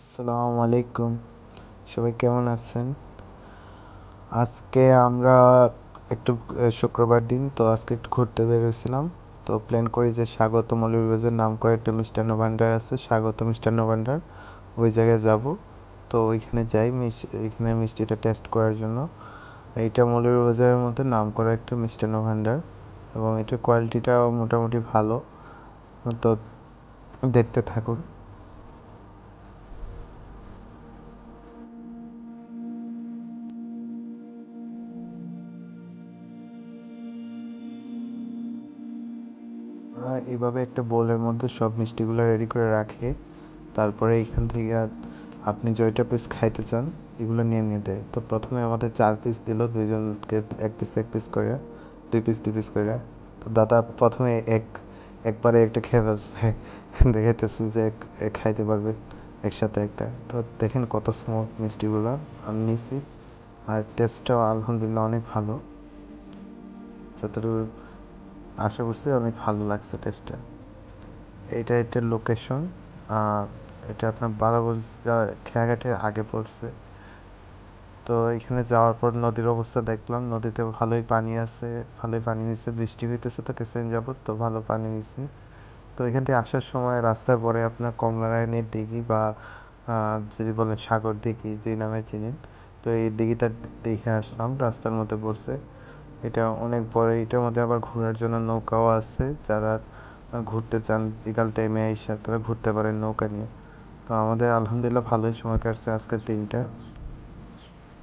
আসসালামু আলাইকুম। সবাই কেমন আছেন? আজকে আমরা একটু শুক্রবার দিন তো আজকে একটু ঘুরতে বের হয়েছিলাম। তো প্ল্যান করি যে স্বাগত মৌলভীবাজার নাম করে একটা মিষ্টান্ন ভাণ্ডার আছে, স্বাগত মিষ্টান্ন ভাণ্ডার। ওই জায়গায় যাব। তো ওইখানে যাই এখানে মিষ্টিটা টেস্ট করার জন্য। এইটা মৌলভীবাজারের মধ্যে নাম করা একটা মিষ্টান্ন ভাণ্ডার এবং এটার কোয়ালিটিটাও মোটামুটি ভালো। তো দেখতে থাকুন। ওরা এইভাবে একটা বোলের মধ্যে সব মিষ্টিগুলো রেডি করে রাখে। তারপরে এইখান থেকে আপনি জয়টা পিস খাইতে চান এগুলো নিয়ে নিয়ে দেয়। তো প্রথমে আমাদের 4 পিস দিল, দুইজনকে এক পিস করে, 2 পিস করে। তো দাদা প্রথমে একবারে একটা খেয়ে ফেলছে। দেখাইতেছে যে খাইতে পারবে একসাথে একটা। তো দেখেন কত স্মুথ মিষ্টিগুলো আমি নিছি। আর টেস্টটাও আলহামদুলিল্লাহ অনেক ভালো। যতটুকু আশা করছি অনেক ভালো লাগছে টেস্টটা। এটার লোকেশন এটা আপনার বালাগঞ্জ খেয়াঘাটের আগে পড়ছে। তো এখানে যাওয়ার পর নদীর অবস্থা দেখলাম, নদীতে ভালোই পানি আছে, ভালোই পানি নিচ্ছে, বৃষ্টি হইতেছে তো কিছুদিন যাবত, তো ভালো পানি নিচ্ছে। তো এখান থেকে আসার সময় রাস্তার পরে আপনার কমলারায়নের দিঘি বা যদি বলেন সাগর দিঘি যে নামে চিনেন, তো এই দিঘিটা দেখে আসলাম, রাস্তার মধ্যে পড়ছে। এটা অনেক বড়, এটার মধ্যে আবার ঘোরার জন্য নৌকাও আছে। যারা ঘুরতে চান বিকাল টাইমে আইসা তারা ঘুরতে পারেন নৌকা নিয়ে। তো আমাদের আলহামদুলিল্লাহ ভালোই সময় কাটছে আজকের দিনটা।